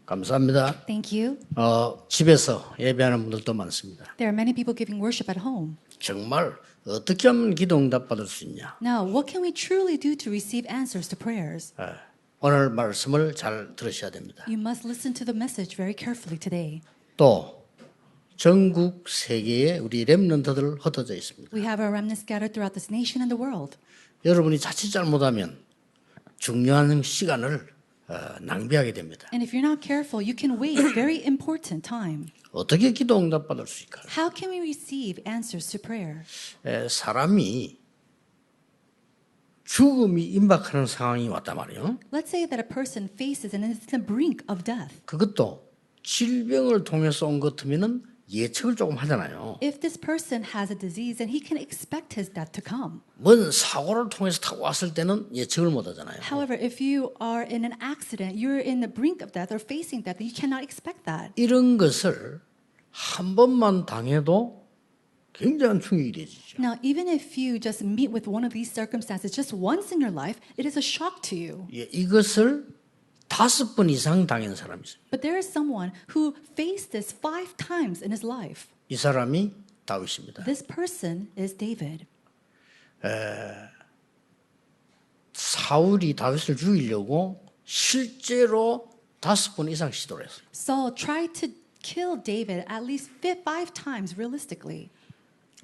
감사합니다. Thank you. 집에서 예배하는 분들도 많습니다. There are many people giving worship at home. 정말 어떻게 하면 기도 응답 받을 수 있냐? Now, what can we truly do to receive answers to prayers? 오늘 말씀을 잘 들으셔야 됩니다. You must listen to the message very carefully today. 또 전국 세계에 우리 렘넌트들 흩어져 있습니다. We have our remnants scattered throughout this nation and the world. 여러분이 자칫 잘못하면 중요한 시간을 낭비하게 됩니다. And if you're not careful, you can waste very important time. 어떻게 기도 응답 받을 수 있을까요? How can we receive answers to prayer? 사람이 죽음이 임박하는 상황이 왔단 말이에요. Let's say that a person faces and is on the brink of death. 그것도 질병을 통해서 온 것 같으면은 예측을 조금 하잖아요. If this person has a disease, then he can expect his death to come. 뭔 사고를 통해서 타고 왔을 때는 예측을 못 하잖아요. However, if you are in an accident, you're in the brink of death or facing death, you cannot expect that. 이런 것을 한 번만 당해도 굉장한 충격이 되죠. Now, even if you just meet with one of these circumstances just once in your life, it is a shock to you. 이것을 5번 이상 당한 사람이 있어요. But there is someone who faced this 5 times in his life. 이 사람이 다윗입니다. This person is David. 사울이 다윗을 죽이려고 실제로 5번 이상 시도를 했어요. Saul tried to kill David at least 5 times realistically.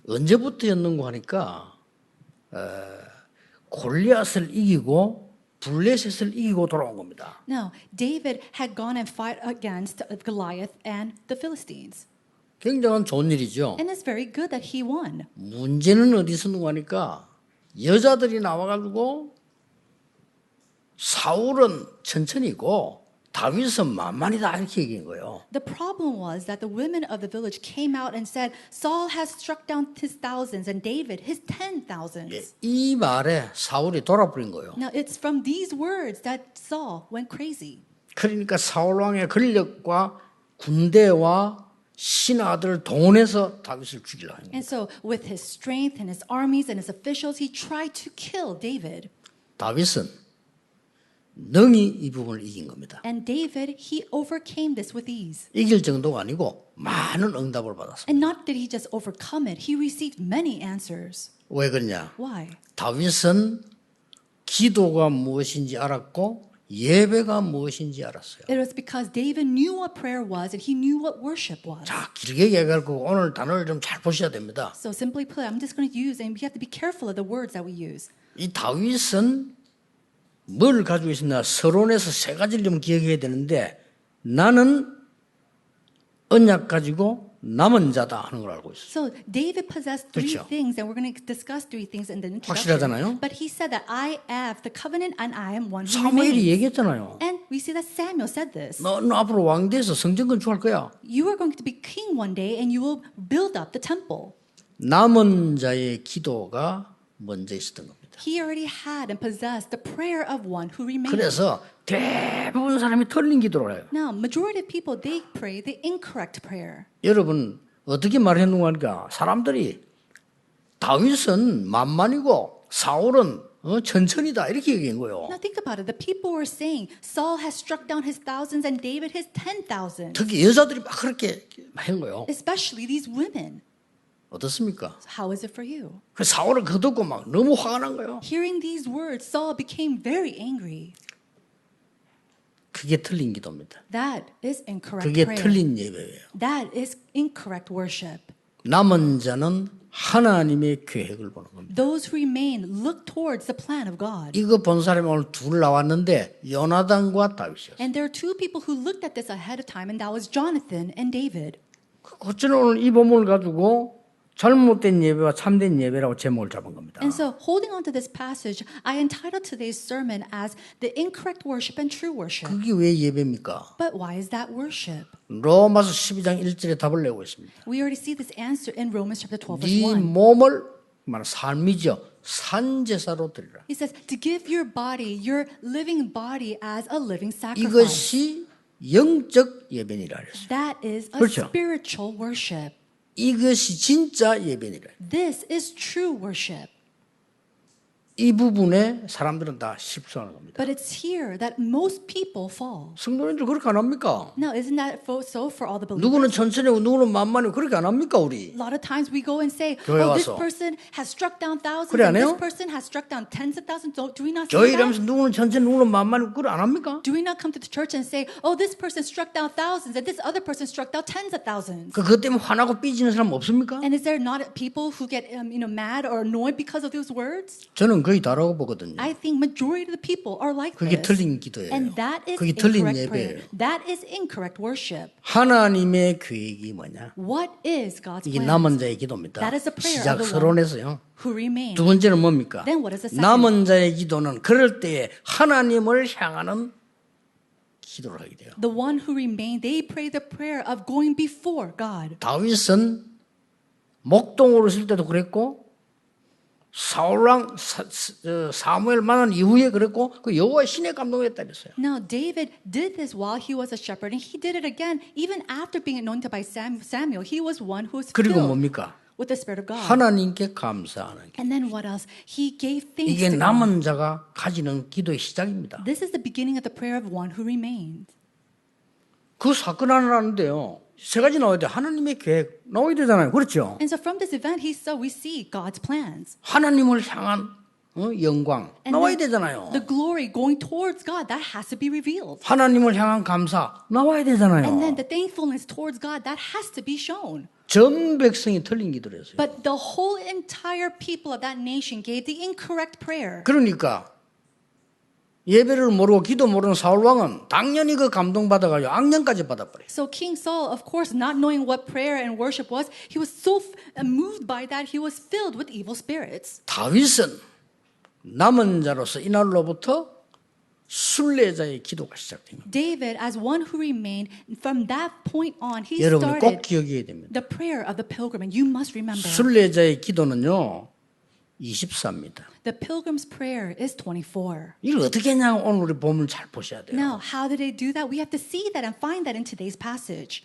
언제부터였는고 하니까 골리앗을 이기고 블레셋을 이기고 돌아온 겁니다. Now, David had gone and fought against Goliath and the Philistines. 굉장한 좋은 일이죠. And it's very good that he won. 문제는 어디서 있는고 하니까 여자들이 나와가지고 사울은 천천히고 다윗은 만만이다 이렇게 얘기한 거예요. The problem was that the women of the village came out and said, Saul has struck down his thousands and David his 10,000s. 이 말에 사울이 돌아버린 거예요. Now, it's from these words that Saul went crazy. 그러니까 사울 왕의 권력과 군대와 신하들을 동원해서 다윗을 죽이려고 했는 거예요. And so, with his strength and his armies and his officials, he tried to kill David. 다윗은 능히 이 부분을 이긴 겁니다. And David, he overcame this with ease. 이길 정도가 아니고 많은 응답을 받았습니다. And not did he just overcome it, he received many answers. 왜 그러냐? Why? 다윗은 기도가 무엇인지 알았고 예배가 무엇인지 알았어요. It was because David knew what prayer was and he knew what worship was. 자, 길게 얘기할 거고 오늘 단어를 좀 잘 보셔야 됩니다. So simply put, I'm just going to use, and we have to be careful of the words that we use. 이 다윗은 뭘 가지고 있었나? 서론에서 3가지를 좀 기억해야 되는데 나는 언약 가지고 남은 자다 하는 걸 알고 있어요. So David possessed 3 그렇죠. things, and we're going to discuss 3 things in the 확실하잖아요. introduction. But he said that I have the covenant and I am one who 사무엘이 remains. 얘기했잖아요. And we see that Samuel said this. 너 앞으로 왕 돼서 성전 건축할 거야. You are going to be king one day and you will build up the temple. 남은 자의 기도가 먼저 있었던 겁니다. He already had and possessed the prayer of one who remains. 그래서 대부분 사람이 틀린 기도를 해요. Now, majority of people, they pray the incorrect prayer. 여러분 어떻게 말했는가 하니까 사람들이 다윗은 만만이고 사울은 천천히다 이렇게 얘기한 거예요. Now think about it. The people were saying Saul has struck down his thousands and David his 10,000. 특히 여자들이 막 그렇게 한 거예요. Especially these women. 어떻습니까? How is it for you? 그 사울을 그 듣고 막 너무 화가 난 거예요. Hearing these words, Saul became very angry. 그게 틀린 기도입니다. That is incorrect 그게 prayer. 틀린 예배예요. That is incorrect worship. 남은 자는 하나님의 계획을 보는 겁니다. Those who remain look towards the plan of God. 이거 본 사람이 오늘 둘 나왔는데 요나단과 다윗이었어요. And there are 2 people who looked at this ahead of time, and that was Jonathan and David. 어쩌면 오늘 이 본문을 가지고 잘못된 예배와 참된 예배라고 제목을 잡은 겁니다. And so, holding on to this passage, I entitled today's sermon as The Incorrect Worship and True Worship. 그게 왜 예배입니까? But why is that worship? 로마서 12장 1절에 답을 내고 있습니다. We already see this answer in Romans chapter 12, verse 네 1. 몸을 말하는 삶이죠. 산제사로 드리라. He says, to give your body, your living body as a living sacrifice. 이것이 영적 예배니라 그랬어요. That is a 그렇죠. spiritual worship. 이것이 진짜 예배니라. This is true worship. 이 부분에 사람들은 다 실수하는 겁니다. But it's here that most people fall. 성도님들 그렇게 안 합니까? Now, isn't that so for all the believers? 누구는 천천히 하고 누구는 만만히 그렇게 안 합니까 우리? A lot of times we go and say, 교회 oh, this 와서. person has struck down thousands 그래 안 and 해요? this person has struck down tens of thousands. Do we not say 교회 that? 이러면서 누구는 천천히 누구는 만만히 그걸 안 합니까? Do we not come to the church and say, oh, this person struck down thousands and this other person struck down tens of thousands? 그것 때문에 화나고 삐지는 사람 없습니까? And is there not people who get mad or annoyed because of those words? 저는 거의 다라고 보거든요. I think majority of the people are like 그게 this. 틀린 기도예요. And that is 그게 틀린 incorrect prayer. 예배예요. That is incorrect worship. 하나님의 계획이 뭐냐? What is God's 이게 plan? 남은 자의 기도입니다. That is a prayer 시작 of the 서론에서요. Who remain? 두 번째는 뭡니까? Then what is the second? 남은 자의 기도는 그럴 때에 하나님을 향하는 기도를 하게 돼요. The one who remain, they pray the prayer of going before God. 다윗은 목동으로 있을 때도 그랬고 사울왕 사무엘 만난 이후에 그랬고 그 여호와의 신의 감동했다면서요. Now, David did this while he was a shepherd, and he did it again even after being anointed by Samuel. He was one who was 그리고 filled 뭡니까? with the Spirit of God. 하나님께 감사하는 기. And then what else? He gave thanks 이게 to God. 남은 자가 가지는 기도의 시작입니다. This is the beginning of the prayer of one who remained. 그 사건 하나인데요. 세 가지 나와야 돼. 하나님의 계획 나와야 되잖아요. 그렇죠? And so from this event, we see God's plans. 하나님을 향한 영광 And 나와야 then 되잖아요. the glory going towards God, that has to be revealed. 하나님을 향한 감사 나와야 And then 되잖아요. the thankfulness towards God, that has to be shown. 전 백성이 틀린 기도를 했어요. But the whole entire people of that nation gave the incorrect prayer. 그러니까 예배를 모르고 기도 모르는 사울 왕은 당연히 그 감동 받아가지고 악령까지 받아버려요. So King Saul, of course, not knowing what prayer and worship was, he was so moved by that, he was filled with evil spirits. 다윗은 남은 자로서 이날로부터 순례자의 기도가 시작됩니다. David, as one who remained, from that point on, he 여러분이 꼭 started 기억해야 됩니다. the prayer of the pilgrim. And you must remember, 순례자의 기도는요 24입니다. the pilgrim's prayer is 24. 이걸 어떻게 했냐 오늘 우리 본문 잘 보셔야 돼요. Now, how did they do that? We have to see that and find that in today's passage.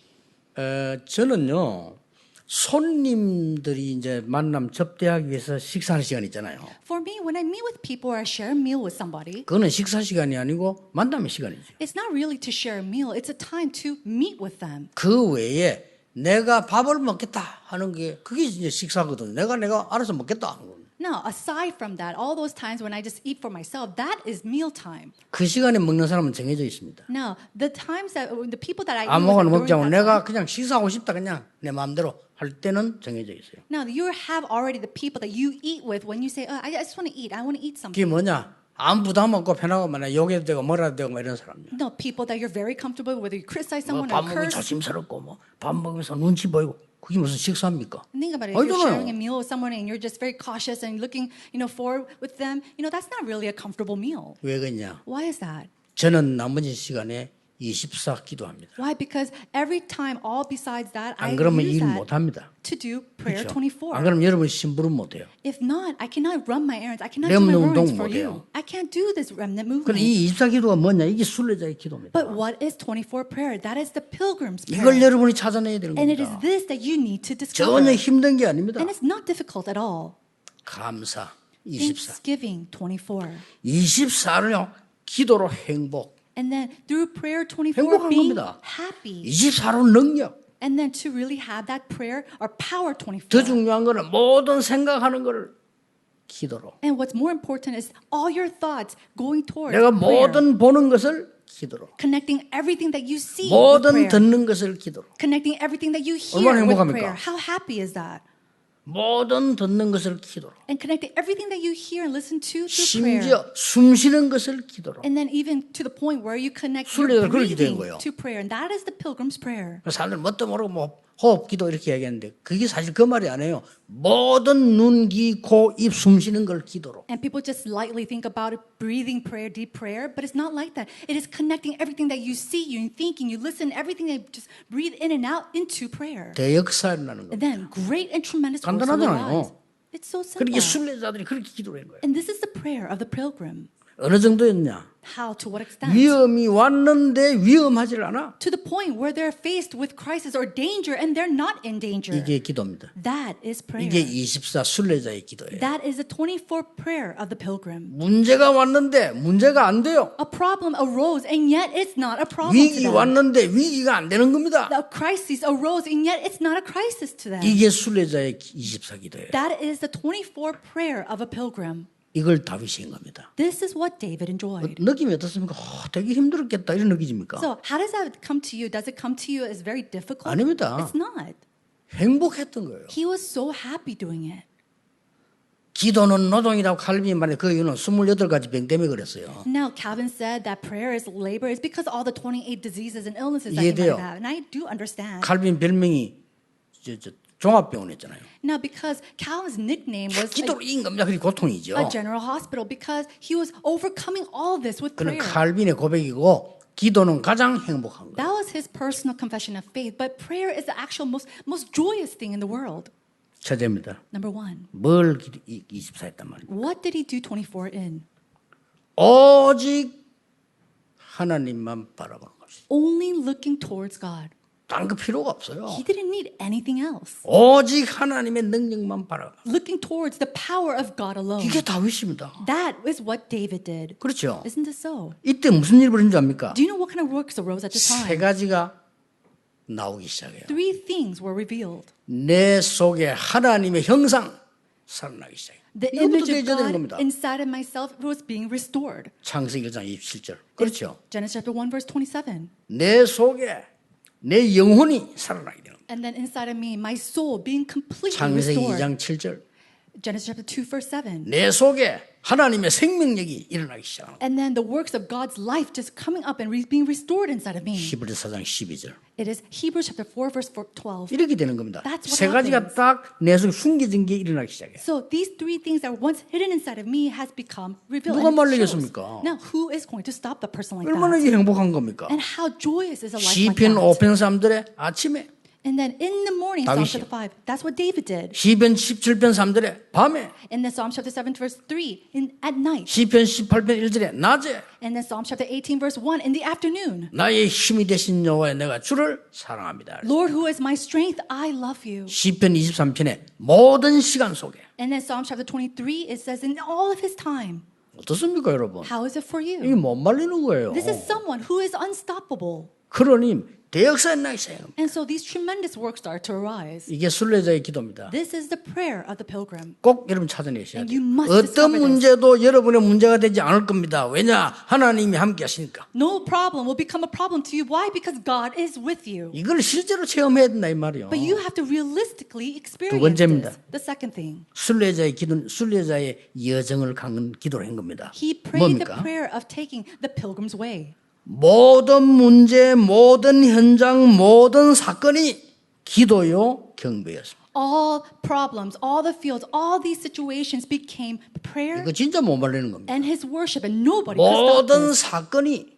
저는요 손님들이 이제 만남 접대하기 위해서 식사하는 시간 있잖아요. For me, when I meet with people or I share a meal with somebody, 그거는 식사 시간이 아니고 만남의 시간이죠. it's not really to share a meal, it's a time to meet with them. 그 외에 내가 밥을 먹겠다 하는 게 그게 이제 식사거든요. 내가 알아서 먹겠다 하는 거예요. Now, aside from that, all those times when I just eat for myself, that is meal time. 그 시간에 먹는 사람은 정해져 있습니다. Now, the times that the people that I eat 아무거나 with 먹자고 during that 내가 time, 그냥 식사하고 싶다 그냥 내 마음대로 할 때는 정해져 있어요. now you have already the people that you eat with when you say, oh, I just want to eat, I want to eat something. 그게 뭐냐? 아무 부담 없고 편하고 만약 욕해도 되고 뭐라도 되고 뭐 이런 사람이요. No, people that you're very comfortable with, whether you criticize 뭐 someone 밥 or 먹으면 curse. 조심스럽고 뭐 밥 먹으면서 눈치 보이고 그게 무슨 식사입니까? Think about it. If you're 아니잖아요. sharing a meal with someone and you're just very cautious and looking, forward with them, that's not really a comfortable meal. 왜 그러냐? Why is that? 저는 나머지 시간에 24 기도합니다. Why? Because every time, all besides that, I 안 그러면 use 일 that 못합니다. to do prayer 그렇죠? 24. 안 그러면 여러분 심부름 못해요. If not, I cannot run my errands. I cannot do remnant my errands 운동 for 못해요. you. I can't do this remnant 그럼 movement. 이 24 기도가 뭐냐? 이게 순례자의 기도입니다. But what is 24 prayer? That is the pilgrim's 이걸 prayer. 여러분이 찾아내야 되는 And it is 겁니다. this that you need to discover. 전혀 힘든 게 아닙니다. And it's not difficult at all. 감사 24. Thanksgiving 24. 24를요. 기도로 행복. And then through prayer 24, 행복한 being 겁니다. happy. 24로 능력. And then to really have that prayer or power 24. 더 중요한 거는 모든 생각하는 거를 기도로. And what's more important is all your thoughts going towards 내가 prayer. 모든 보는 것을 기도로. Connecting everything that you see with 모든 prayer. 듣는 것을 기도로. Connecting everything that you hear 얼마나 with 행복합니까? prayer. How happy is that? 모든 듣는 것을 기도로. And connecting everything that you hear and listen to through prayer. 심지어 숨 쉬는 것을 기도로. And then even to the point where you connect your 순례자가 그렇게 된 breathing 거예요. to prayer. And that is the pilgrim's prayer. 사람들 뭣도 모르고 뭐 호흡 기도 이렇게 얘기하는데 그게 사실 그 말이 아니에요. 모든 눈, 귀, 코, 입 숨 쉬는 걸 기도로. And people just lightly think about it, breathing prayer, deep prayer, but it's not like that. It is connecting everything that you see, you thinking, you listen, everything that you just breathe in and out into prayer. 대역사 일어나는 And 겁니다. then great and tremendous works in their 간단하잖아요. lives. It's so simple. 그렇게 순례자들이 그렇게 기도를 한 거예요. And this is the prayer of the pilgrim. 어느 정도였냐? How? To what extent? 위험이 왔는데 위험하질 않아. To the point where they're faced with crisis or danger and they're not in danger. 이게 기도입니다. That is prayer. 이게 24 순례자의 기도예요. That is the 24 prayer of the pilgrim. 문제가 왔는데 문제가 안 돼요. A problem arose and yet it's not a problem to 위기 them. 왔는데 위기가 안 되는 겁니다. A crisis arose and yet it's not a crisis to them. 이게 순례자의 24 기도예요. That is the 24 prayer of a pilgrim. 이걸 다윗이 한 겁니다. This is what David enjoyed. 느낌이 어떻습니까? 되게 힘들었겠다 이런 느낌입니까? So how does that come to you? Does it come to you as very difficult? 아닙니다. It's not. 행복했던 거예요. He was so happy doing it. 기도는 노동이라고 칼빈이 말해 그 이유는 28가지 병 때문에 그랬어요. Now, Calvin said that prayer is labor is because all the 28 diseases and illnesses that he might 이해돼요. have. And I do understand. 칼빈 별명이 종합병원이었잖아요. Now, because Calvin's nickname was 기도로 이긴 겁니다. 그게 고통이죠. a general hospital because he was overcoming all this with 그는 prayer. 칼빈의 고백이고 기도는 가장 행복한 거예요. That was his personal confession of faith. But prayer is the actual most joyous thing in the world. 첫째입니다. Number one, 뭘 24 했단 말이에요. what did he do 24 in? 오직 하나님만 바라보는 것이. Only looking towards God. 다른 거 필요가 없어요. He didn't need anything else. 오직 하나님의 능력만 바라봐. Looking towards the power of God alone. 이게 다윗입니다. That is what David did. 그렇죠. Isn't it so? 이때 무슨 일이 벌어진 줄 압니까? Do you know what kind of works arose at the 세 time? 가지가 나오기 시작해요. Three things were revealed. 내 속에 하나님의 형상 살아나기 시작해요. The 이거부터 image of 되어야 되는 God 겁니다. inside of myself was being restored. 창세기 1장 27절. 그렇죠. Genesis chapter 1 verse 27. 내 속에 내 영혼이 살아나게 되는 겁니다. And then inside of me, my soul being completely 창세기 restored. 2장 7절. Genesis chapter 2 verse 7. 내 속에 하나님의 생명력이 일어나기 시작합니다. And then the works of God's life just coming up and being restored inside of me. 히브리서 4장 12절. It is Hebrews chapter 4 verse 12. 이렇게 되는 겁니다. That's what 세 가지가 딱 내 속에 숨겨진 게 일어나기 시작해요. So these three things that were once hidden inside of me has become revealed. 누가 and it shows. 말리겠습니까? Now, who is going to stop the person like 얼마나 that? 이게 행복한 겁니까? And how joyous is a life like 시편 that? 5편 3절에 아침에, And then in the morning, Psalm 다윗이요. chapter 5, that's what David did. 시편 17편 3절에 밤에, And then Psalm chapter 7 verse 3 at night. 시편 18편 1절에 낮에 And then Psalm chapter 18 verse 1 in the afternoon. 나의 힘이 되신 여호와여 내가 주를 사랑합니다. Lord, who is my strength, I love you. 시편 23편에 모든 시간 속에 And then Psalm chapter 23, it says, in all of his time. 어떻습니까 여러분? How is it for 이게 you? 못 말리는 거예요. This is someone who is unstoppable. 그러니 대역사에 나기 시작해요. And so these tremendous works start to arise. 이게 순례자의 기도입니다. This is the prayer of the pilgrim. 꼭 여러분 찾아내셔야 And 돼요. you must 어떤 discover this. 문제도 여러분의 문제가 되지 않을 겁니다. 왜냐? 하나님이 함께 하시니까. No problem will become a problem to you. Why? Because God is with you. 이걸 실제로 체험해야 된다 이 말이요. But you have to realistically experience 번째입니다. this. The second thing. 순례자의 기도는 순례자의 여정을 가는 기도를 한 겁니다. He prayed the 뭡니까? prayer of taking the pilgrim's way. 모든 문제, 모든 현장, 모든 사건이 기도요 경배였습니다. All problems, all the fields, all these situations became prayer 이거 진짜 못 말리는 겁니다. and his worship, and nobody could stop 모든 this. 사건이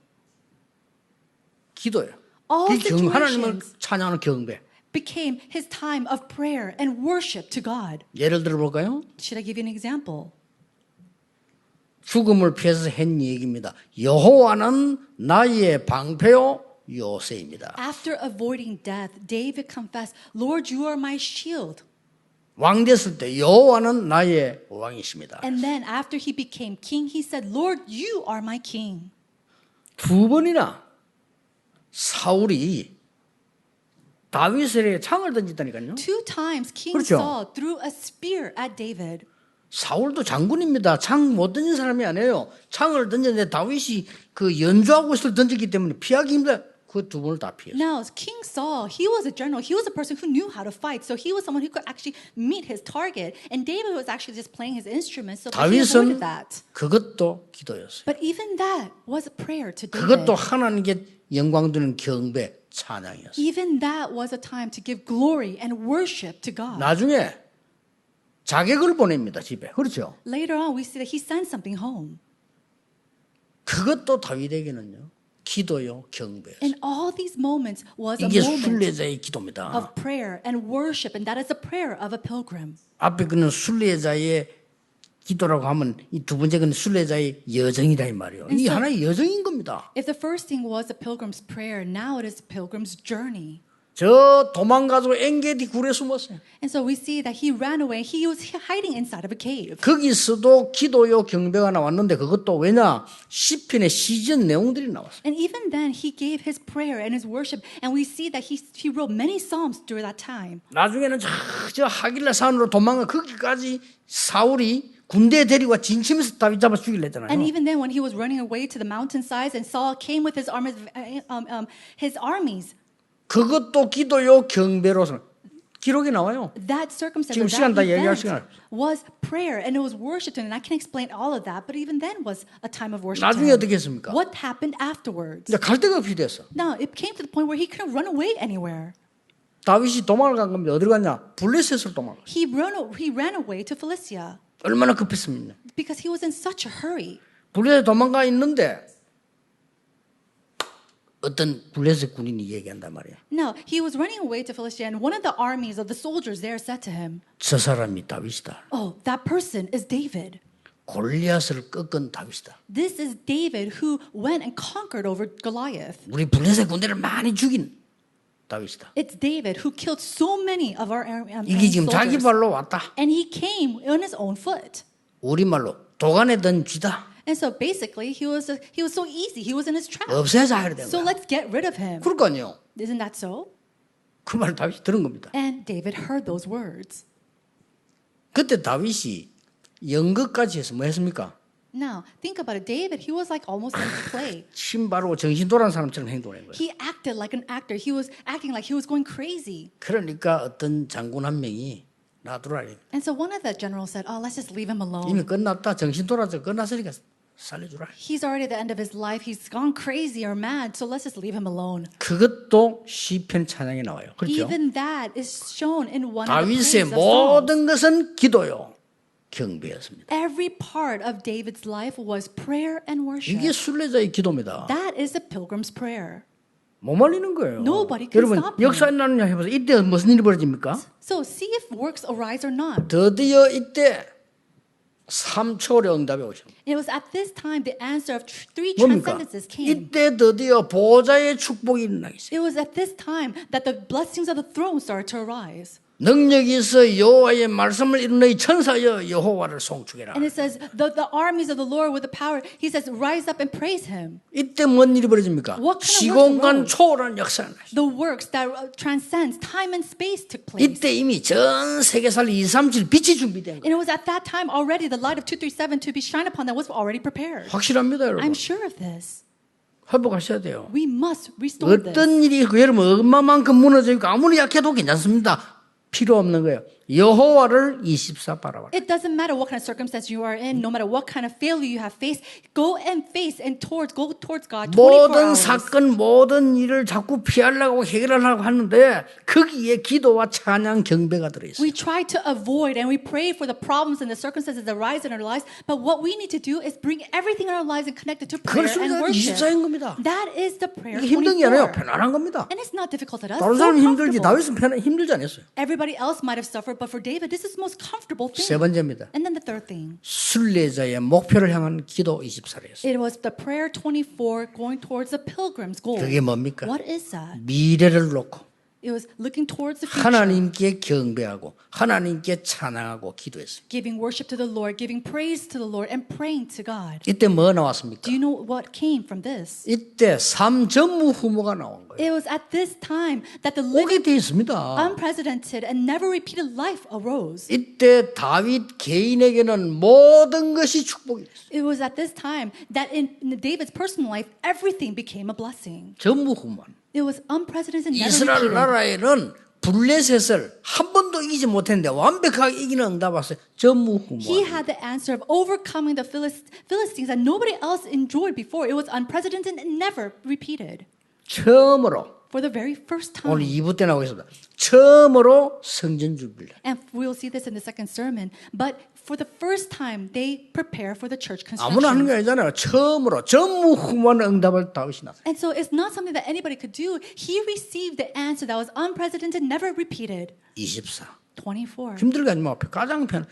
기도예요. All 하나님을 situations 찬양하는 경배. became his time of prayer and worship to God. 예를 들어 볼까요? Should I give you an example? 죽음을 피해서 한 얘기입니다. 여호와는 나의 방패요 요새입니다. After avoiding death, David confessed, Lord, you are my shield. 왕 됐을 때 여호와는 나의 왕이십니다. And then after he became king, he said, Lord, you are my king. 두 번이나 사울이 다윗에게 창을 던졌다니까요. Two times King 그렇죠. Saul threw a spear at David. 사울도 장군입니다. 창 못 던진 사람이 아니에요. 창을 던졌는데 다윗이 그 연주하고 있을 던졌기 때문에 피하기 힘들어. 그 두 번을 다 피했어요. Now, King Saul, he was a general. He was a person who knew how to fight. So he was someone who could actually meet his target. And David was actually just playing his instruments. So he 다윗은 avoided that. 그것도 기도였어요. But even that was a prayer to David. 그것도 하나님께 영광 드리는 경배, 찬양이었어요. Even that was a time to give glory and worship to God. 나중에 자객을 보냅니다, 집에. 그렇죠? Later on, we see that he sent something home. 그것도 다윗에게는요. 기도요, 경배였어요. In all these moments was a 이게 moment 순례자의 기도입니다. of prayer and worship. And that is the prayer of a pilgrim. 앞에 그는 순례자의 기도라고 하면 이 두 번째 건 순례자의 여정이다 이 말이에요. 이게 하나의 여정인 겁니다. If the first thing was the pilgrim's prayer, now it is the pilgrim's journey. 저 도망가서 엔게디 굴에 숨었어요. And so we see that he ran away. He was hiding inside of a cave. 거기서도 기도요 경배가 나왔는데 그것도 왜냐? 시편의 시전 내용들이 나왔어요. And even then, he gave his prayer and his worship. And we see that he wrote many psalms during that time. 나중에는 저 하길라 산으로 도망가 거기까지 사울이 군대 데리고 진침에서 다윗 잡아 죽이려 And 했잖아요. even then, when he was running away to the mountainsides and Saul came with his armies, 그것도 기도요 경배로서 기록이 나와요. that circumstance, 지금 or 시간 다 that 얘기할 event 시간 was prayer and it was worship. And I can explain all of that, but even then was a time of worship. to 나중에 him. 어떻게 했습니까? What happened afterwards? 이제 갈 데가 없이 됐어. Now, it came to the point where he couldn't run away anywhere. 다윗이 도망을 간 겁니다. 어디로 갔냐? 블레셋으로 도망을. He ran away to Philistia 얼마나 급했습니까? because he was in such a hurry. 블레셋 도망가 있는데 어떤 블레셋 군인이 얘기한단 말이야. Now, he was running away to Philistia, and one of the armies of the soldiers there said to him, 저 사람이 다윗이다. "Oh, that person is David. 골리앗을 꺾은 다윗이다. This is David who went and conquered over Goliath. 우리 블레셋 군대를 많이 죽인 다윗이다. It's David who killed so many of our 이게 지금 자기 soldiers. 발로 왔다. And he came on his own foot. 우리 말로 도간에 든 쥐다. And so basically, he was so easy. He was in his trap. 없애자 해야 되는 So 거야. let's get rid of him. 그러니까요. Isn't that so? 그 말 다윗이 들은 겁니다. And David heard those words. 그때 다윗이 연극까지 해서 뭐 했습니까? Now, think about it. David, he was like almost in a play. 침 바르고 정신 돌아온 사람처럼 행동한 거예요. He acted like an actor. He was acting like he was going crazy. 그러니까 어떤 장군 한 명이 놔두라. And so one of the generals said, "Oh, let's just leave him alone. 이미 끝났다. 정신 돌아서 끝났으니까 살려주라. He's already at the end of his life. He's gone crazy or mad. So let's just leave him alone." 그것도 시편 찬양에 나와요. 그렇죠? Even that is shown in one of the 다윗의 praises of Psalms. 모든 것은 기도요, 경배였습니다. Every part of David's life was prayer and worship. 이게 순례자의 기도입니다. That is a pilgrim's prayer. 못 말리는 거예요. Nobody can 여러분 stop him. 역사 일어나느냐 해보세요. 이때 무슨 일이 벌어집니까? So see if works arise or not. 드디어 이때 3초의 응답이 오죠. It was at this time the answer of three 뭡니까? transcendences came. 이때 드디어 보좌의 축복이 일어나기 시작. It was at this time that the blessings of the throne started to arise. 능력이 있어 여호와의 말씀을 이루는 이 천사여 여호와를 송축해라. And it says, the armies of the Lord with the power, he says, rise up and praise him. 이때 뭔 일이 벌어집니까? What kind of 시공간 works 초월한 역사가 나죠. The works that transcends time and space took place. 이때 이미 전 세계살 237 빛이 준비된 And 거예요. it was at that time already the light of 237 to be shined upon that was already prepared. 확실합니다, 여러분. I'm sure of this. 회복하셔야 돼요. We must restore this. 어떤 일이 있고 여러분 얼마만큼 무너져 있고 아무리 약해도 괜찮습니다. 필요 없는 거예요. 여호와를 24 바라봐라. It doesn't matter what kind of circumstance you are in, no matter what kind of failure you have faced, go towards God 24 모든 hours. 사건, 모든 일을 자꾸 피하려고 해결하려고 하는데 거기에 기도와 찬양, 경배가 들어있어요. We try to avoid and we pray for the problems and the circumstances that arise in our lives, but what we need to do is bring everything in our lives and connect it to prayer 그걸 and 순례자 worship. 24인 겁니다. That is the prayer 이게 힘든 게 아니에요. 24. 편안한 겁니다. And it's not difficult at us. 다른 So 사람은 힘들지 comfortable. 다윗은 힘들지 않았어요. Everybody else might have suffered, but for David, this is the most comfortable thing. 세 번째입니다. And then the third thing, 순례자의 목표를 향한 기도 24였어요. it was the prayer 24 going towards the pilgrim's goal. 그게 뭡니까? What is that? 미래를 놓고 It was looking towards the future, 하나님께 경배하고 하나님께 찬양하고 기도했어요. giving worship to the Lord, giving praise to the Lord, and praying to God. 이때 뭐 나왔습니까? Do you know what came from this? 이때 삼전무후무가 나온 거예요. It was at this time that the living, 오게 돼 있습니다. unprecedented, and never repeated life arose. 이때 다윗 개인에게는 모든 것이 축복이 됐어요. It was at this time that in David's personal life, everything became a blessing. 전무후무한. It was unprecedented, never 이스라엘 repeated. 나라에는 블레셋을 한 번도 이기지 못했는데 완벽하게 이기는 응답 왔어요. He 전무후무한. had the answer of overcoming the Philistines that nobody else enjoyed before. It was unprecedented and never repeated. 처음으로 For the very first 오늘 time. 2부 때 나오겠습니다. 처음으로 성전 준비를. And we'll see this in the second sermon. But for the first time, they prepare for the church 아무나 하는 게 construction. 아니잖아요. 처음으로 전무후무한 응답을 다윗이 났어요. And so it's not something that anybody could do. He received the answer that was unprecedented, never repeated. 24. 24. 힘들게 하지 마. 가장 편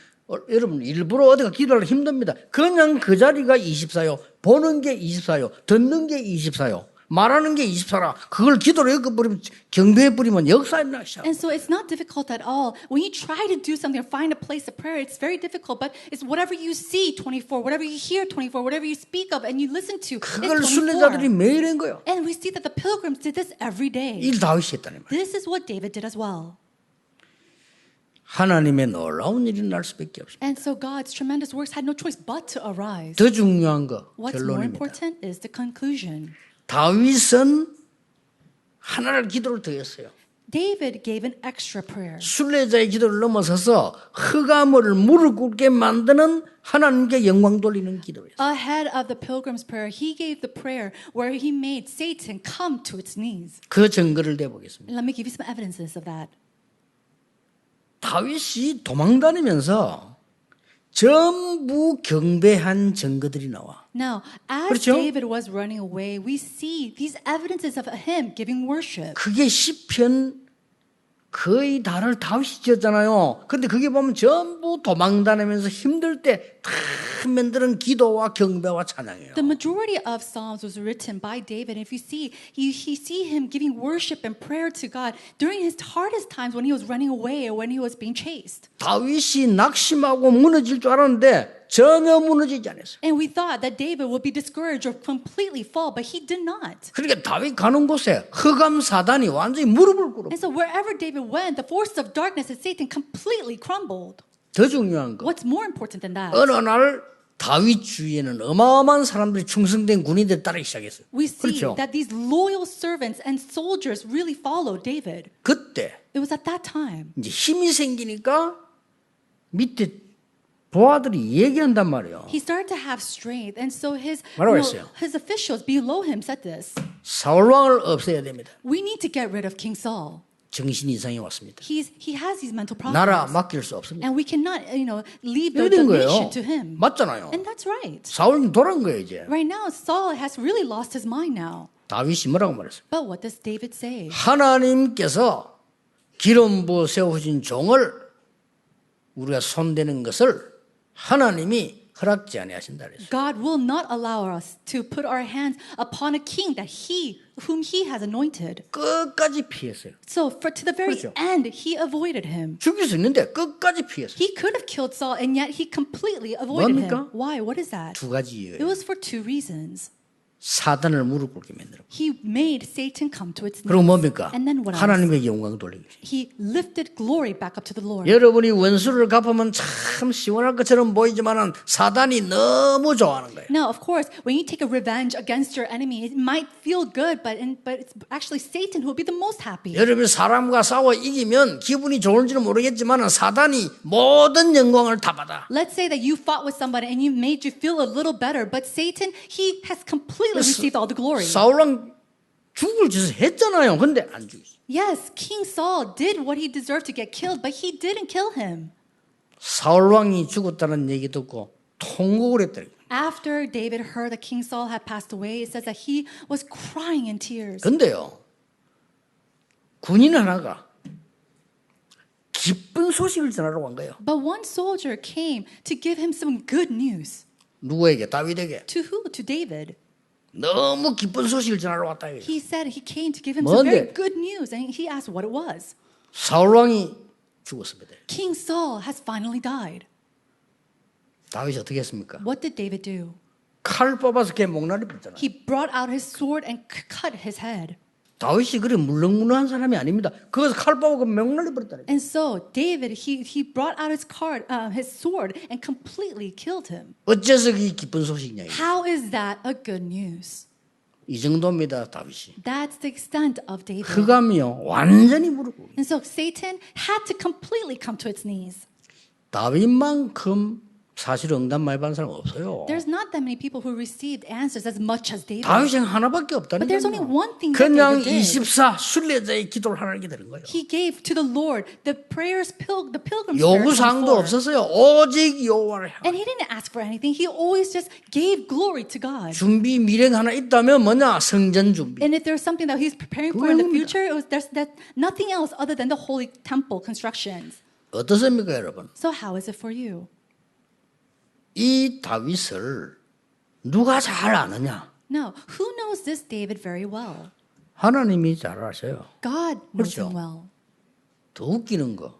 여러분 일부러 어디가 기도하기 힘듭니다. 그냥 그 자리가 24요. 보는 게 24요. 듣는 게 24요. 말하는 게 24라. 그걸 기도로 엮어버리면 경배해버리면 역사에 나시죠. And so it's not difficult at all. When you try to do something or find a place of prayer, it's very difficult. But it's whatever you see, 24, whatever you hear, 24, whatever you speak of and you listen to, 그걸 it's 순례자들이 24. 매일 한 거예요. And we see that the pilgrims did this every day. 이 다윗이 했다는 말이에요. This is what David did as well. 하나님의 놀라운 일이 날 수밖에 없습니다. And so God's tremendous works had no choice but to arise. 더 중요한 거 What's more 결론입니다. important is the conclusion. 다윗은 하나를 기도를 더했어요. David gave an extra prayer. 순례자의 기도를 넘어서서 흑암을 무릎 꿇게 만드는 하나님께 영광 돌리는 기도였어요. Ahead of the pilgrim's prayer, he gave the prayer where he made Satan come to its knees. 그 증거를 대보겠습니다. Let me give you some evidences of that. 다윗이 도망다니면서 전부 경배한 증거들이 나와. Now, as 그렇죠? David was running away, we see these evidences of him giving worship. 그게 시편 거의 다를 다윗이 지었잖아요. 근데 그게 보면 전부 도망다니면서 힘들 때 다 만드는 기도와 경배와 찬양이에요. The majority of Psalms was written by David. And if you see, you see him giving worship and prayer to God during his hardest times when he was running away or when he was being chased. 다윗이 낙심하고 무너질 줄 알았는데 전혀 무너지지 않았어요. And we thought that David would be discouraged or completely fall, but he did not. 그러니까 다윗 가는 곳에 흑암 사단이 완전히 무릎을 꿇어. And so wherever David went, the forces of darkness and Satan completely crumbled. 더 중요한 거. What's more important than that? 어느 날 다윗 주위에는 어마어마한 사람들이 충성된 군인들이 따르기 시작했어요. We see 그렇죠. that these loyal servants and soldiers really followed David. 그때 It was at that time. 이제 힘이 생기니까 밑에 부하들이 얘기한단 말이에요. He started to have strength, and so 뭐라고 했어요? his officials below him said this: 사울 왕을 없애야 됩니다. "We need to get rid of King Saul. 정신 이상이 왔습니다. He has these mental 나라 problems, 맡길 수 없습니다. and we cannot, leave the 이런 nation 거예요. to him." 맞잖아요. And that's right. 사울은 돌아온 거예요 이제. Right now, Saul has really lost his mind now. 다윗이 뭐라고 말했어요? But what does David say? 하나님께서 기름 부어 세우신 종을 우리가 손대는 것을 하나님이 허락지 아니하신다 그랬어요. God will not allow us to put our hands upon a king whom he has anointed. 끝까지 피했어요. So to the very 그렇죠. end, he avoided him. 죽일 수 있는데 끝까지 피했어요. He could have killed Saul, and yet he completely avoided 뭡니까? him. Why? What is that? 두 가지 It 이유예요. was for two reasons. 사단을 무릎 꿇게 만들고 He made Satan come to its 그리고 knees. 뭡니까? And then what else? 하나님의 영광 돌리기. He lifted glory back up to the Lord. 여러분이 원수를 갚으면 참 시원할 것처럼 보이지만은 사단이 너무 좋아하는 거예요. Now, of course, when you take a revenge against your enemy, it might feel good, but it's actually Satan who will be the most happy. 여러분이 사람과 싸워 이기면 기분이 좋을지는 모르겠지만은 사단이 모든 영광을 다 받아. Let's say that you fought with somebody and you made you feel a little better, but Satan, he has completely received all the glory. 사울왕 죽을 짓을 했잖아요. 근데 안 죽였어. Yes, King Saul did what he deserved to get killed, but he didn't kill him. 사울왕이 죽었다는 얘기 듣고 통곡을 했더니. After David heard that King Saul had passed away, it says that he was crying in tears. 근데요, 군인 하나가 기쁜 소식을 전하러 간 거예요. But one soldier came to give him some good news. 누구에게? 다윗에게. To who? To David. 너무 기쁜 소식을 전하러 왔다. 이거죠. He said he came to give him some 뭔데? very good news, and he asked what it was. 사울왕이 죽었습니다. King Saul has finally died. 다윗이 어떻게 했습니까? What did David do? 칼 뽑아서 걔 목나리 뺐잖아요. He brought out his sword and cut his head. 다윗이 그래 물렁물렁한 사람이 아닙니다. 거기서 칼 뽑아서 목나리 버렸다니까. And so David, he brought out his sword and completely killed him. 어째서 이 기쁜 소식이냐? 이거. How is that a good news? 이 정도입니다, 다윗이. That's the extent of David. 흑암이요, 완전히 무릎 꿇고. And so Satan had to completely come to its knees. 다윗만큼 사실 응답 많이 받은 사람 없어요. There's not that many people who received answers as much as David. 다윗은 하나밖에 없다는 But there's only 거예요. one thing that 그냥 David did. 24 순례자의 기도를 하나님께 드린 거예요. He gave to the Lord the prayers, the pilgrim's prayers. 요구사항도 없었어요. 오직 여호와를 향. And he didn't ask for anything. He always just gave glory to God. 준비 미래가 하나 있다면 뭐냐? 성전 준비. And if there's something that he's preparing for in the future, there's nothing else other than the holy temple constructions. 어떻습니까, 여러분? So how is it for you? 이 다윗을 누가 잘 아느냐? No, who knows this David very well? 하나님이 잘 아셔요. God knows 그렇죠. him well. 더 웃기는 거.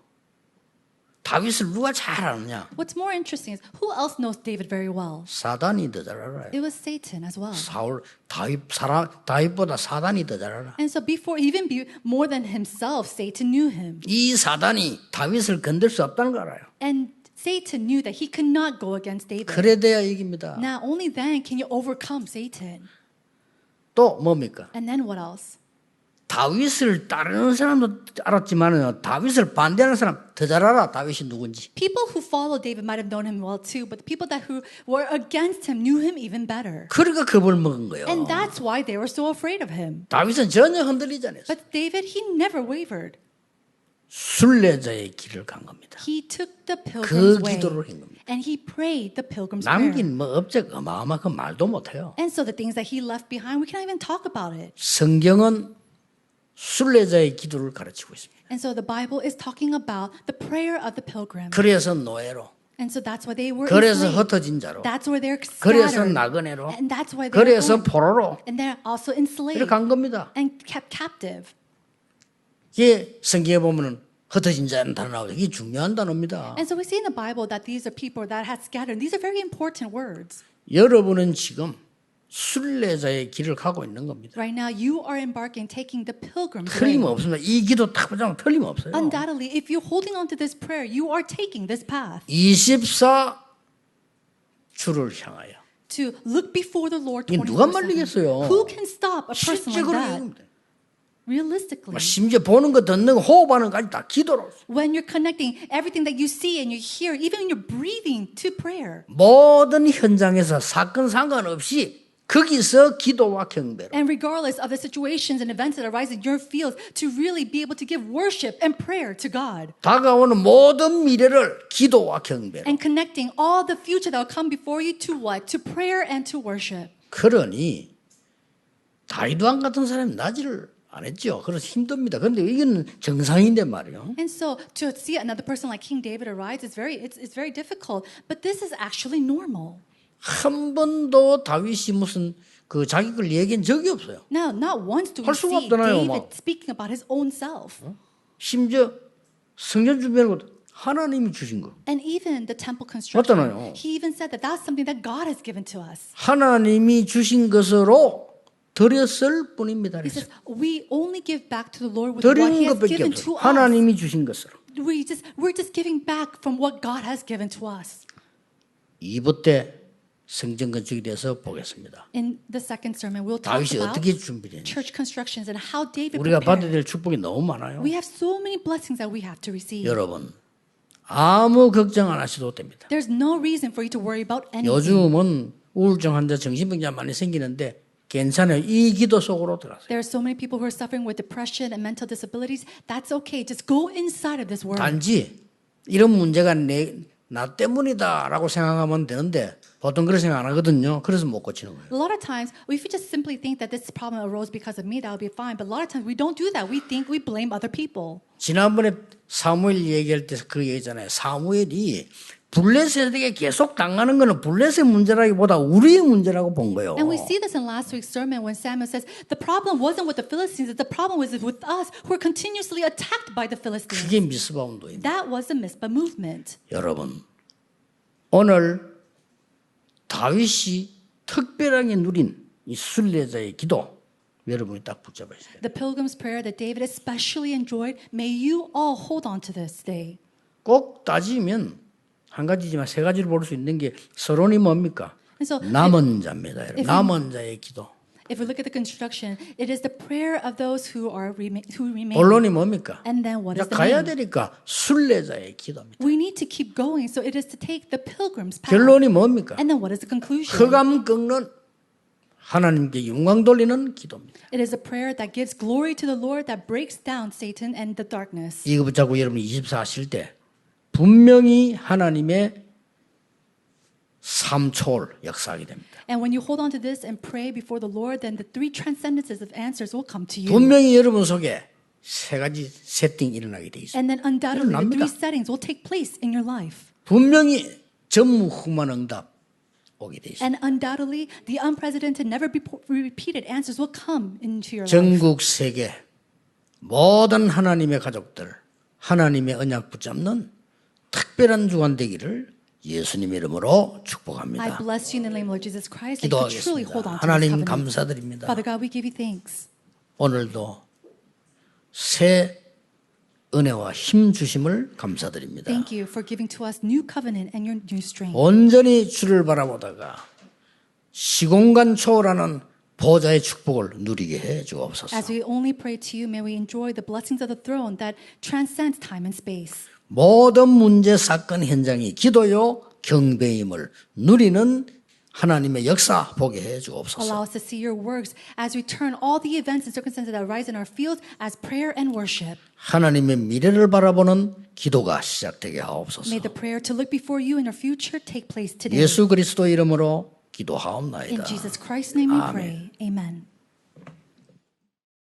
다윗을 누가 잘 아느냐? What's more interesting is who else knows David very well? 사단이 더 잘 알아요. It was Satan as well. 다윗보다 사단이 더 잘 알아. And so more than himself, Satan knew him. 이 사단이 다윗을 건들 수 없다는 걸 알아요. And Satan knew that he could not go against David. 그래 돼야 이깁니다. Now, only then can you overcome Satan. 또 뭡니까? And then what else? 다윗을 따르는 사람도 알았지만 다윗을 반대하는 사람 더 잘 알아. 다윗이 누군지. People who follow David might have known him well too, but the people who were against him knew him even better. 그러니까 겁을 먹은 거예요. And that's why they were so afraid of him. 다윗은 전혀 흔들리지 않았어요. But David, he never wavered. 순례자의 길을 간 겁니다. He took the 그 pilgrim's way. 기도를 한 겁니다. And he prayed the pilgrim's prayer. 남긴 뭐 업적 어마어마한 말도 못해요. And so the things that he left behind, we can't even talk about it. 성경은 순례자의 기도를 가르치고 있습니다. And so the Bible is talking about the prayer of the pilgrim. 그래서 노예로, And so that's why they were 그래서 enslaved. 흩어진 자로, That's where they're 그래서 scattered. 나그네로, And that's why they're 그래서 going. 포로로 And they're also enslaved 이렇게 간 겁니다. and kept captive. 이게 성경에 보면은 흩어진 자는 단어 나오죠. 이게 중요한 단어입니다. And so we see in the Bible that these are people that had scattered. These are very important words. 여러분은 지금 순례자의 길을 가고 있는 겁니다. Right now, you are embarking, taking the pilgrim's way. 틀림없습니다. 이 기도 딱 보자면 틀림없어요. Undoubtedly, if you're holding on to this prayer, you are taking this path 24 주를 향하여. to look before the Lord 이게 누가 24/7. 말리겠어요? Who can stop a person like 실제로 that? 이겁니다. Realistically, 심지어 보는 거 듣는 거 호흡하는 것까지 다 기도로. when you're connecting everything that you see and you hear, even when you're breathing to prayer, 모든 현장에서 사건 상관없이 거기서 기도와 경배로. and regardless of the situations and events that arise in your field, to really be able to give worship and prayer to God, 다가오는 모든 미래를 기도와 경배로. and connecting all the future that will come before you to what? To prayer and to worship. 그러니 다윗 왕 같은 사람이 나지를 안 했죠. 그래서 힘듭니다. 그런데 이건 정상인데 말이에요. And so to see another person like King David arise is it's very difficult, but this is actually normal. 한 번도 다윗이 무슨 그 자기 걸 얘기한 적이 없어요. Now, not once do we 할 수가 see 없잖아요, David 막. speaking about his own self. 심지어 성전 준비하는 것도 하나님이 주신 거. And even the temple construction, 맞잖아요. he even said that that's something that God has given to us. 하나님이 주신 것으로 드렸을 뿐입니다. He 그래서 says, we only give back to the Lord with what 드린 he has 것밖에 given 없어요. to us. 하나님이 주신 것으로. We're just giving back from what God has given to us. 2부 때 성전 건축에 대해서 보겠습니다. In the second sermon, we'll talk 다윗이 about 어떻게 준비됐는지. church constructions and how David 우리가 받아야 prepared. 될 축복이 너무 많아요. We have so many blessings that we have to receive. 여러분 아무 걱정 안 하셔도 됩니다. There's no reason for you to worry about anything. 요즘은 우울증 환자, 정신병자 많이 생기는데 괜찮아요. 이 기도 속으로 들어가세요. There are so many people who are suffering with depression and mental disabilities. That's okay. Just go inside of this word. 단지 이런 문제가 나 때문이다라고 생각하면 되는데 보통 그렇게 생각 안 하거든요. 그래서 못 고치는 거예요. A lot of times, if you just simply think that this problem arose because of me, that would be fine. But a lot of times, we don't do that. We think we blame other people. 지난번에 사무엘 얘기할 때 그 얘기잖아요. 사무엘이 블레셋에게 계속 당하는 거는 블레셋 문제라기보다 우리의 문제라고 본 거예요. And we see this in last week's sermon when Samuel says, the problem wasn't with the Philistines, the problem was with us who are continuously attacked by the Philistines. 그게 미스바 운동입니다. That was the Mizpah movement. 여러분, 오늘 다윗이 특별하게 누린 이 순례자의 기도 여러분이 딱 붙잡아야 돼요. The pilgrim's prayer that David especially enjoyed, may you all hold on to this day. 꼭 따지면 한 가지지만 세 가지를 볼 수 있는 게 서론이 뭡니까? And so, 남은 자입니다. 여러분. 남은 자의 기도. if we look at the construction, it is the prayer of those who remain. 본론이 뭡니까? And then what 이제 is the 가야 name? 되니까 순례자의 기도입니다. We need to keep going, so it is to take the pilgrim's path. 결론이 뭡니까? And then what is the conclusion? 흑암 꺾는 하나님께 영광 돌리는 기도입니다. It is a prayer that gives glory to the Lord, that breaks down Satan and the darkness. 이거 붙잡고 여러분이 24 하실 때 분명히 하나님의 삼초를 역사하게 됩니다. And when you hold on to this and pray before the Lord, then the three transcendences of answers will come to you. 분명히 여러분 속에 세 가지 세팅이 일어나게 돼 있습니다. And then undoubtedly the 일어납니다. three settings will take place in your life. 분명히 전무후무한 응답 오게 돼 있습니다. And undoubtedly, the unprecedented, never be repeated answers will come into your life. 전국 세계 모든 하나님의 가족들 하나님의 언약 붙잡는 특별한 주간 되기를 예수님 이름으로 I 축복합니다. bless you in the name of Lord Jesus Christ. That you could truly hold 기도하겠습니다. on to this 하나님 covenant. 감사드립니다. Father God, we give you thanks. 오늘도 새 은혜와 힘 주심을 감사드립니다. Thank you for giving to us new covenant and your new strength. 온전히 주를 바라보다가 시공간 초월하는 보좌의 축복을 누리게 해 주옵소서. As we only pray to you, may we enjoy the blessings of the throne that transcends time and space. 모든 문제 사건 현장이 기도요 경배임을 누리는 하나님의 역사 보게 해 주옵소서. Allow us to see your works as we turn all the events and circumstances that arise in our fields as prayer and worship. 하나님의 미래를 바라보는 기도가 시작되게 하옵소서. May the prayer to look before you in our future take place today. 예수 그리스도 이름으로 In 기도하옵나이다. Jesus Christ's name we 아멘. pray. Amen.